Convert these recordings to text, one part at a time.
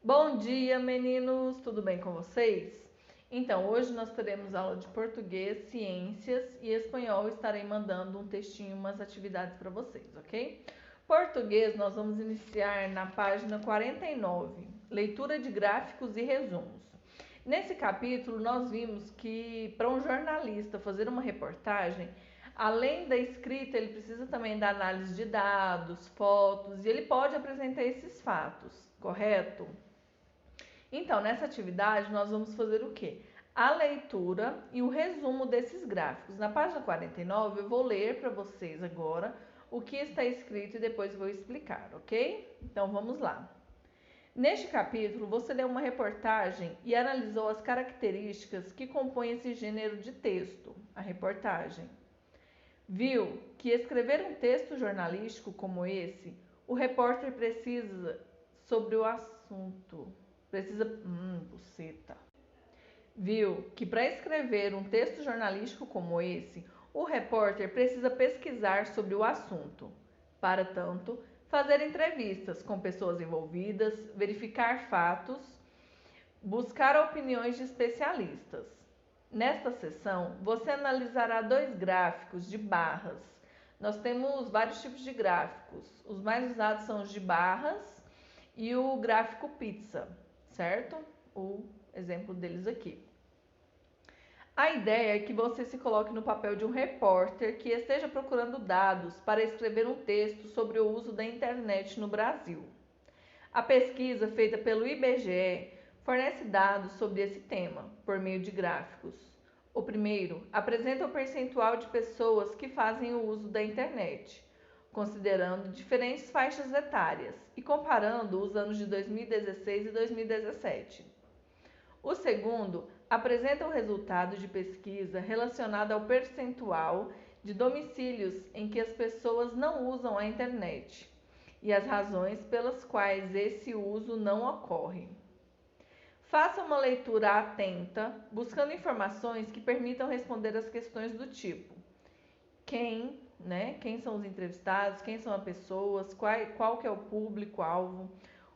Bom dia, meninos! Tudo bem com vocês? Então, hoje nós teremos aula de português, ciências e espanhol. Estarei mandando um textinho, umas atividades para vocês, ok? Português, nós vamos iniciar na página 49, leitura de gráficos e resumos. Nesse capítulo, nós vimos que para um jornalista fazer uma reportagem, além da escrita, ele precisa também da análise de dados, fotos, e ele pode apresentar esses fatos, correto? Então, nessa atividade, nós vamos fazer o quê? A leitura e o resumo desses gráficos. Na página 49, eu vou ler para vocês agora o que está escrito e depois vou explicar, ok? Então, vamos lá. Neste capítulo, você leu uma reportagem e analisou as características que compõem esse gênero de texto, a reportagem. Viu que escrever um texto jornalístico como esse, o repórter precisa sobre o assunto. Buceta. Viu que para escrever um texto jornalístico como esse, o repórter precisa pesquisar sobre o assunto. Para tanto, fazer entrevistas com pessoas envolvidas, verificar fatos, buscar opiniões de especialistas. Nesta seção, você analisará dois gráficos de barras. Nós temos vários tipos de gráficos. Os mais usados são os de barras e o gráfico pizza, certo? O exemplo deles aqui. A ideia é que você se coloque no papel de um repórter que esteja procurando dados para escrever um texto sobre o uso da internet no Brasil. A pesquisa feita pelo IBGE fornece dados sobre esse tema, por meio de gráficos. O primeiro apresenta o percentual de pessoas que fazem o uso da internet, considerando diferentes faixas etárias e comparando os anos de 2016 e 2017. O segundo apresenta o resultado de pesquisa relacionado ao percentual de domicílios em que as pessoas não usam a internet e as razões pelas quais esse uso não ocorre. Faça uma leitura atenta, buscando informações que permitam responder as questões do tipo: quem são os entrevistados, quem são as pessoas, qual que é o público-alvo,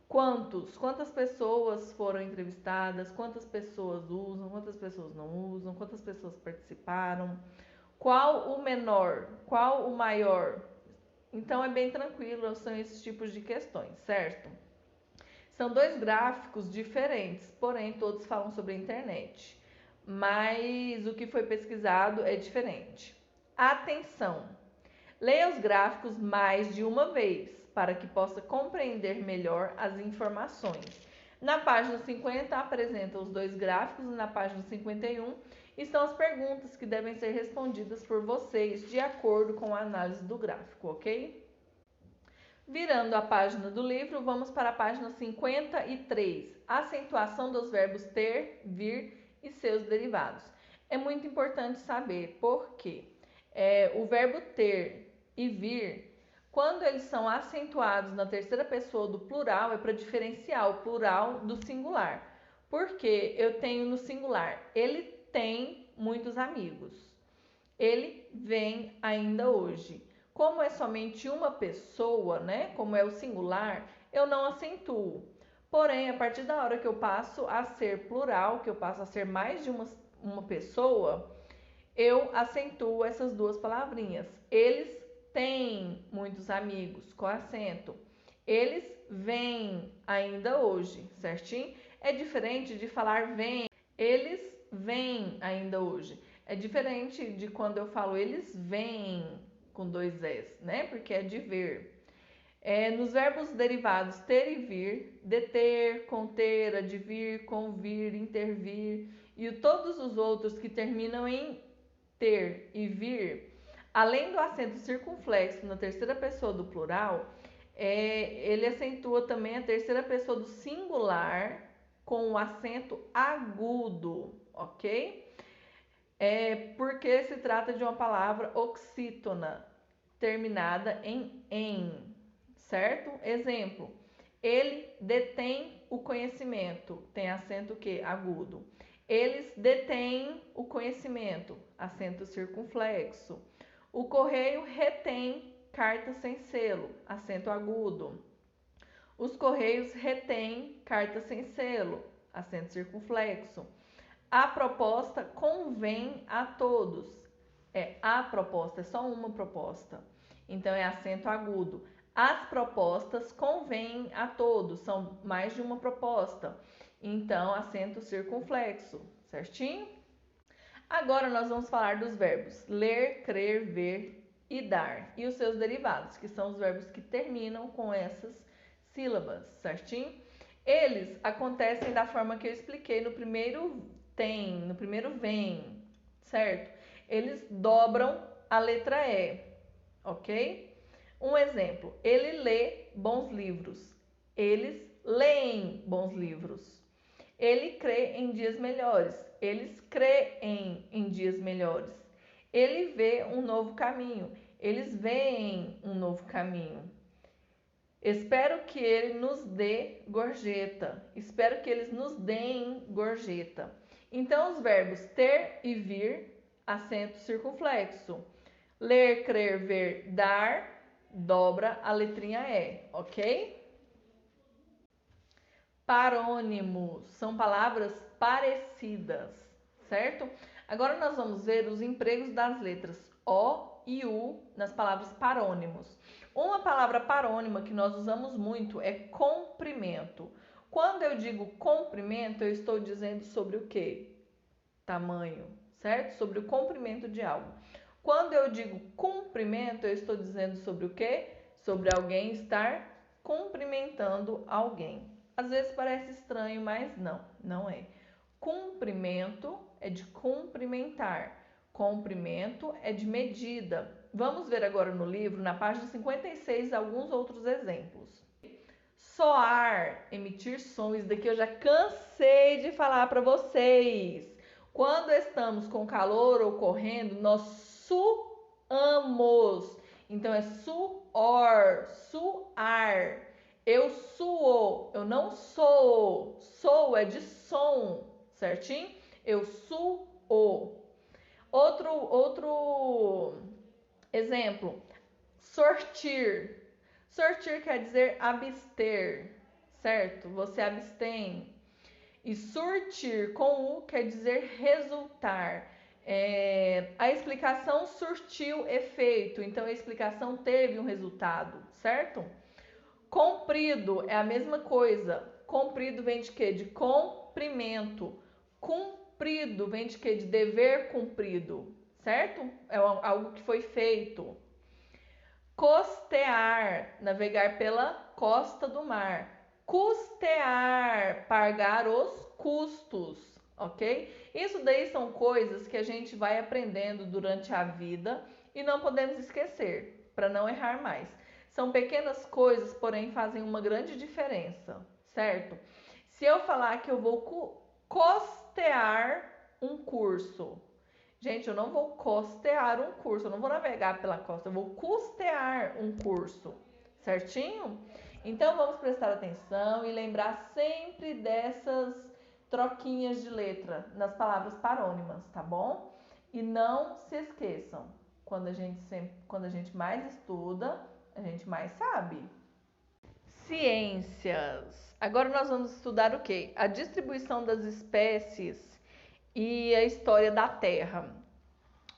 quantas pessoas foram entrevistadas, quantas pessoas usam, quantas pessoas não usam, quantas pessoas participaram, qual o menor, qual o maior. Então é bem tranquilo, são esses tipos de questões, certo? São dois gráficos diferentes, porém todos falam sobre a internet, mas o que foi pesquisado é diferente. Atenção! Leia os gráficos mais de uma vez para que possa compreender melhor as informações. Na página 50 apresenta os dois gráficos e na página 51 estão as perguntas que devem ser respondidas por vocês de acordo com a análise do gráfico, ok? Virando a página do livro, vamos para a página 53, acentuação dos verbos ter, vir e seus derivados. É muito importante saber por quê. O verbo ter e vir, quando eles são acentuados na terceira pessoa do plural, é para diferenciar o plural do singular. Porque eu tenho no singular, ele tem muitos amigos. Ele vem ainda hoje. Como é somente uma pessoa, como é o singular, eu não acentuo. Porém, a partir da hora que eu passo a ser plural, que eu passo a ser mais de uma pessoa, eu acentuo essas duas palavrinhas. Eles têm muitos amigos, com acento. Eles vêm ainda hoje, certinho? É diferente de falar vem. Eles vêm ainda hoje. É diferente de quando eu falo eles vêm com dois S, Porque é de ver. Nos verbos derivados ter e vir, deter, conter, advir, convir, intervir e todos os outros que terminam em ter e vir, além do acento circunflexo na terceira pessoa do plural, ele acentua também a terceira pessoa do singular com o acento agudo, ok? Porque se trata de uma palavra oxítona, terminada em, certo? Exemplo, ele detém o conhecimento, tem acento que? Agudo. Eles detêm o conhecimento, acento circunflexo. O correio retém carta sem selo, acento agudo. Os correios retêm cartas sem selo, acento circunflexo. A proposta convém a todos. A proposta, é só uma proposta. Então é acento agudo. As propostas convêm a todos, são mais de uma proposta. Então, acento circunflexo, certinho? Agora nós vamos falar dos verbos ler, crer, ver e dar. E os seus derivados, que são os verbos que terminam com essas sílabas, certinho? Eles acontecem da forma que eu expliquei no primeiro tem, no primeiro vem, certo? Eles dobram a letra E, ok? Um exemplo, ele lê bons livros. Eles leem bons livros. Ele crê em dias melhores. Eles creem em dias melhores. Ele vê um novo caminho. Eles veem um novo caminho. Espero que ele nos dê gorjeta. Espero que eles nos deem gorjeta. Então, os verbos ter e vir, acento circunflexo. Ler, crer, ver, dar, dobra a letrinha E, ok? Parônimos são palavras parecidas, certo? Agora nós vamos ver os empregos das letras O e U nas palavras parônimos. Uma palavra parônima que nós usamos muito é comprimento. Quando eu digo comprimento, eu estou dizendo sobre o quê? Tamanho, certo? Sobre o comprimento de algo. Quando eu digo cumprimento, eu estou dizendo sobre o quê? Sobre alguém estar cumprimentando alguém. Às vezes parece estranho, mas não é. Cumprimento é de cumprimentar. Comprimento é de medida. Vamos ver agora no livro, na página 56, alguns outros exemplos. Soar, emitir som. Isso daqui eu já cansei de falar para vocês. Quando estamos com calor ocorrendo, nós suamos. Então é suor, suar. Eu suo, eu não sou. Sou é de som, certinho? Eu suo. Outro exemplo, sortir. Sortir quer dizer abster, certo? Você abstém. E surtir com U quer dizer resultar. A explicação surtiu efeito, então a explicação teve um resultado, certo? Comprido é a mesma coisa. Comprido vem de quê? De comprimento. Cumprido vem de quê? De dever cumprido, certo? É algo que foi feito. Costear, navegar pela costa do mar. Custear, pagar os custos, ok? Isso daí são coisas que a gente vai aprendendo durante a vida e não podemos esquecer, para não errar mais. São pequenas coisas, porém fazem uma grande diferença, certo? Se eu falar que eu vou costear um curso, gente, eu não vou costear um curso, eu não vou navegar pela costa, eu vou custear um curso, certinho? Então vamos prestar atenção e lembrar sempre dessas troquinhas de letra nas palavras parônimas, tá bom? E não se esqueçam, quando a gente mais estuda, a gente mais sabe. Ciências. Agora nós vamos estudar o quê? A distribuição das espécies e a história da Terra.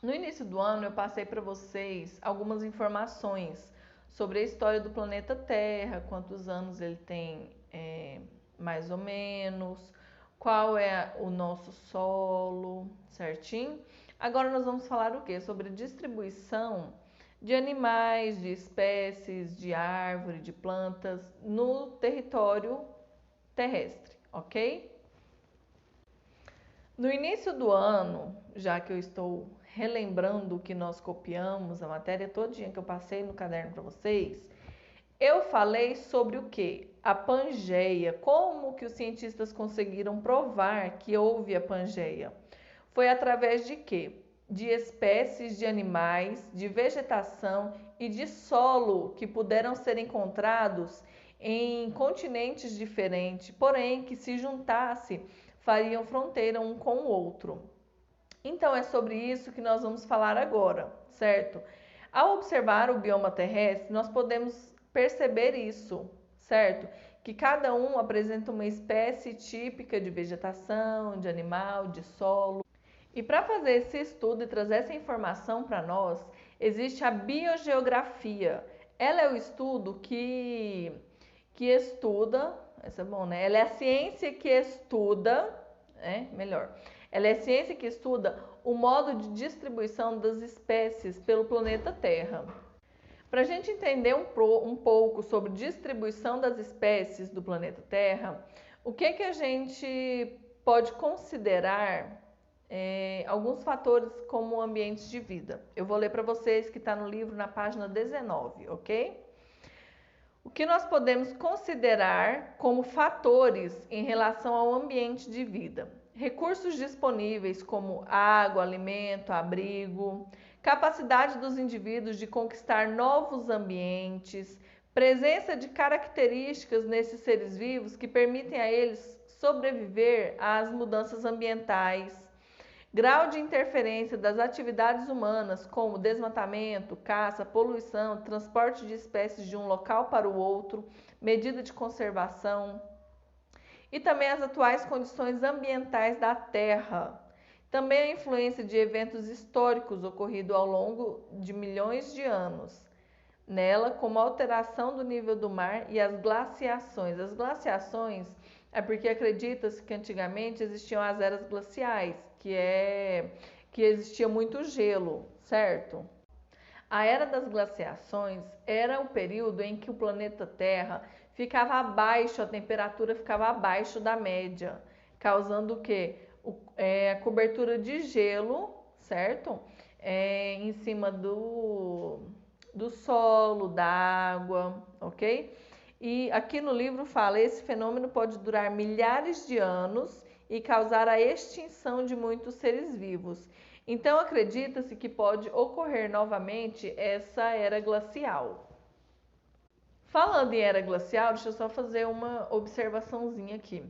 No início do ano eu passei para vocês algumas informações sobre a história do planeta Terra, quantos anos ele tem, mais ou menos, qual é o nosso solo, certinho? Agora nós vamos falar o quê? Sobre distribuição de animais, de espécies, de árvore, de plantas no território terrestre, ok? No início do ano, já que eu estou relembrando o que nós copiamos, a matéria todinha que eu passei no caderno para vocês, eu falei sobre o que? A Pangeia. Como que os cientistas conseguiram provar que houve a Pangeia? Foi através de quê? De espécies de animais, de vegetação e de solo que puderam ser encontrados em continentes diferentes, porém que se juntasse fariam fronteira um com o outro. Então é sobre isso que nós vamos falar agora, certo? Ao observar o bioma terrestre, nós podemos perceber isso, certo? que cada um apresenta uma espécie típica de vegetação, de animal, de solo. E para fazer esse estudo e trazer essa informação para nós, existe a biogeografia. Ela é o estudo que estuda, essa é bom, né? Ela é a ciência que estuda, melhor. Ela é a ciência que estuda o modo de distribuição das espécies pelo planeta Terra. Para a gente entender um pouco sobre distribuição das espécies do planeta Terra, o que a gente pode considerar alguns fatores como ambientes de vida. Eu vou ler para vocês que está no livro na página 19, ok? O que nós podemos considerar como fatores em relação ao ambiente de vida? Recursos disponíveis como água, alimento, abrigo, capacidade dos indivíduos de conquistar novos ambientes, presença de características nesses seres vivos que permitem a eles sobreviver às mudanças ambientais, grau de interferência das atividades humanas, como desmatamento, caça, poluição, transporte de espécies de um local para o outro, medida de conservação, e também as atuais condições ambientais da Terra. Também a influência de eventos históricos ocorridos ao longo de milhões de anos nela, como a alteração do nível do mar e as glaciações. As glaciações é porque acredita-se que antigamente existiam as eras glaciais, que existia muito gelo, certo? A era das glaciações era o período em que o planeta Terra ficava abaixo, a temperatura ficava abaixo da média, causando o quê? A cobertura de gelo, certo? Em cima do solo, da água, ok? E aqui no livro fala, esse fenômeno pode durar milhares de anos e causar a extinção de muitos seres vivos. Então acredita-se que pode ocorrer novamente essa era glacial. Falando em era glacial, deixa eu só fazer uma observaçãozinha aqui.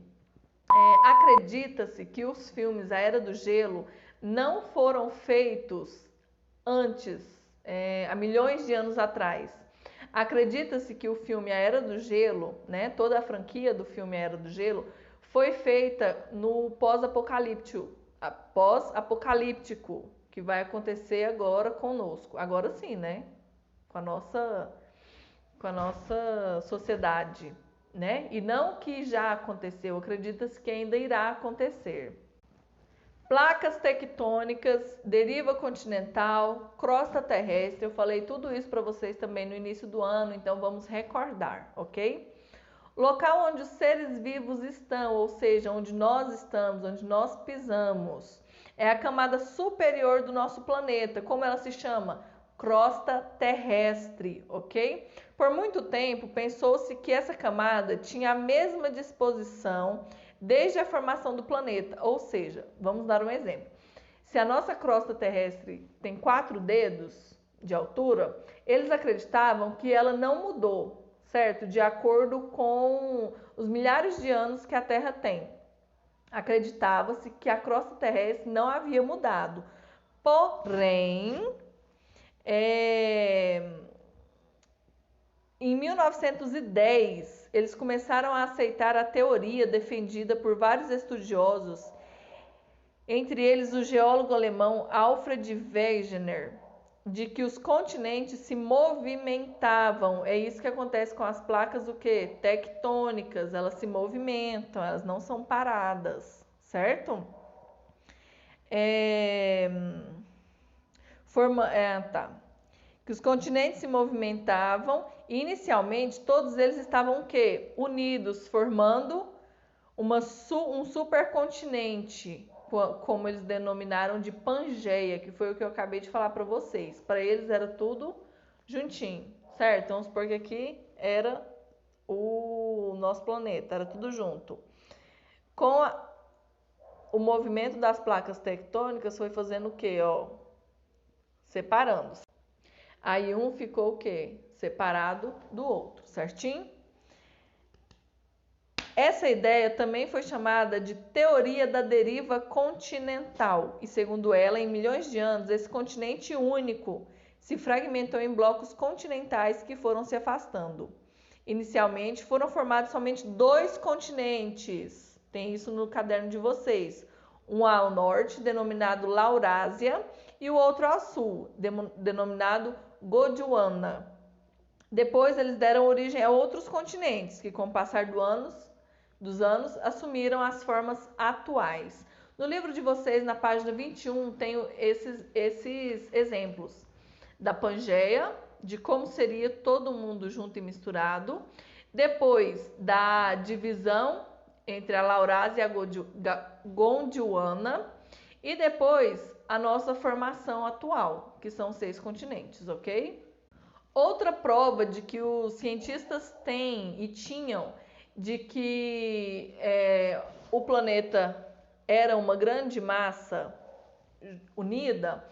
Acredita-se que os filmes A Era do Gelo não foram feitos antes, há milhões de anos atrás. Acredita-se que o filme A Era do Gelo, né, toda a franquia do filme A Era do Gelo, foi feita no pós-apocalíptico, que vai acontecer agora conosco. Agora sim, né? Com a nossa sociedade, né? E não que já aconteceu, acredita-se que ainda irá acontecer. Placas tectônicas, deriva continental, crosta terrestre, eu falei tudo isso para vocês também no início do ano, então vamos recordar, ok? Local onde os seres vivos estão, ou seja, onde nós estamos, onde nós pisamos, é a camada superior do nosso planeta. Como ela se chama? Crosta terrestre, ok? Por muito tempo, pensou-se que essa camada tinha a mesma disposição desde a formação do planeta. Ou seja, vamos dar um exemplo. Se a nossa crosta terrestre tem 4 dedos de altura, eles acreditavam que ela não mudou, certo? De acordo com os milhares de anos que a Terra tem. Acreditava-se que a crosta terrestre não havia mudado. Porém, em 1910, eles começaram a aceitar a teoria defendida por vários estudiosos, entre eles o geólogo alemão Alfred Wegener, de que os continentes se movimentavam. É isso que acontece com as placas, o quê? Tectônicas, elas se movimentam, elas não são paradas, certo? Que os continentes se movimentavam e inicialmente todos eles estavam o quê? Unidos, formando um supercontinente, como eles denominaram de Pangeia, que foi o que eu acabei de falar para vocês. Para eles era tudo juntinho, certo? Vamos supor que aqui era o nosso planeta, era tudo junto. Com o movimento das placas tectônicas foi fazendo o quê? Separando. Aí um ficou o quê? Separado do outro, certinho? Essa ideia também foi chamada de teoria da deriva continental, e segundo ela, em milhões de anos, esse continente único se fragmentou em blocos continentais que foram se afastando. Inicialmente foram formados somente 2 continentes. Tem isso no caderno de vocês. Um ao norte, denominado Laurásia, e o outro ao sul, denominado Gondwana. Depois eles deram origem a outros continentes, que com o passar dos anos assumiram as formas atuais. No livro de vocês, na página 21, tem esses exemplos da Pangeia, de como seria todo mundo junto e misturado. Depois da divisão entre a Laurásia e a Gondwana. E depois a nossa formação atual, que são 6 continentes, ok? Outra prova de que os cientistas têm e tinham de que o planeta era uma grande massa unida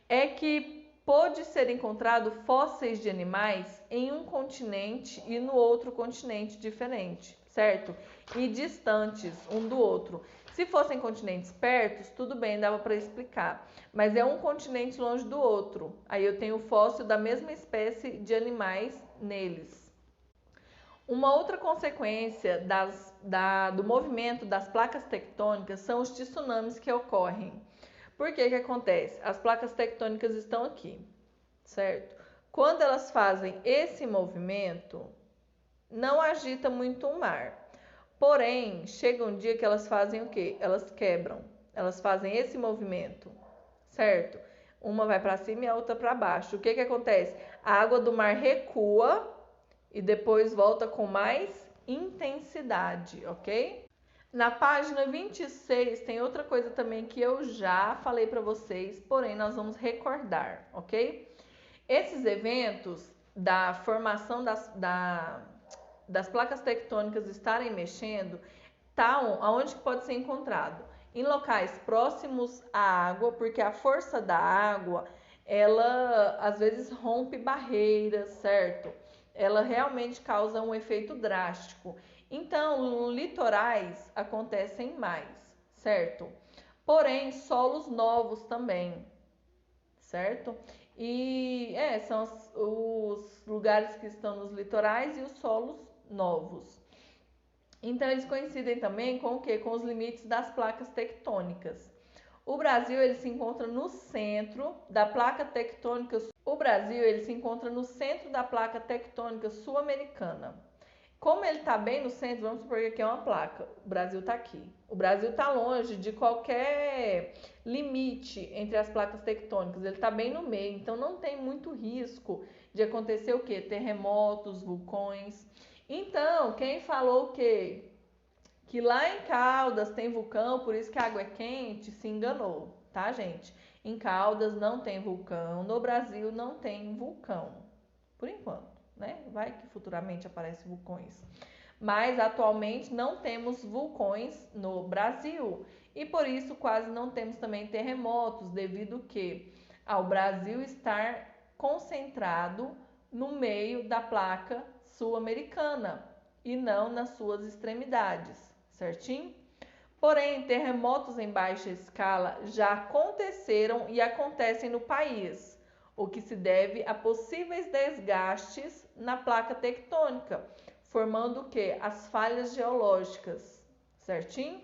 é que pôde ser encontrado fósseis de animais em um continente e no outro continente diferente, certo? E distantes um do outro. Se fossem continentes pertos, tudo bem, dava para explicar. Mas é um continente longe do outro. Aí eu tenho fóssil da mesma espécie de animais neles. Uma outra consequência do movimento das placas tectônicas são os tsunamis que ocorrem. Por que que acontece? As placas tectônicas estão aqui, certo? Quando elas fazem esse movimento, não agita muito o mar. Porém, chega um dia que elas fazem o quê? Elas quebram. Elas fazem esse movimento, certo? Uma vai para cima e a outra para baixo. O que que acontece? A água do mar recua e depois volta com mais intensidade, ok? Na página 26 tem outra coisa também que eu já falei para vocês, porém nós vamos recordar, ok? Esses eventos da formação das placas tectônicas estarem mexendo, aonde que pode ser encontrado? Em locais próximos à água, porque a força da água, ela às vezes rompe barreiras, certo? Ela realmente causa um efeito drástico. Então, litorais acontecem mais, certo? Porém, solos novos também, certo? E são os lugares que estão nos litorais e os solos novos. Então, eles coincidem também com o quê? Com os limites das placas tectônicas. O Brasil ele se encontra no centro da placa tectônica. O Brasil ele se encontra no centro da placa tectônica sul-americana. Como ele está bem no centro, vamos supor que aqui é uma placa, o Brasil está aqui. O Brasil está longe de qualquer limite entre as placas tectônicas, ele está bem no meio, então não tem muito risco de acontecer o quê? Terremotos, vulcões. Então, quem falou o quê? Que lá em Caldas tem vulcão, por isso que a água é quente, se enganou, tá, gente? Em Caldas não tem vulcão, no Brasil não tem vulcão, por enquanto. Né? Vai que futuramente aparecem vulcões. Mas atualmente não temos vulcões no Brasil e por isso quase não temos também terremotos, devido que ao Brasil estar concentrado no meio da placa sul-americana e não nas suas extremidades, certinho? Porém, terremotos em baixa escala já aconteceram e acontecem no país, o que se deve a possíveis desgastes na placa tectônica, formando o quê? As falhas geológicas, certinho?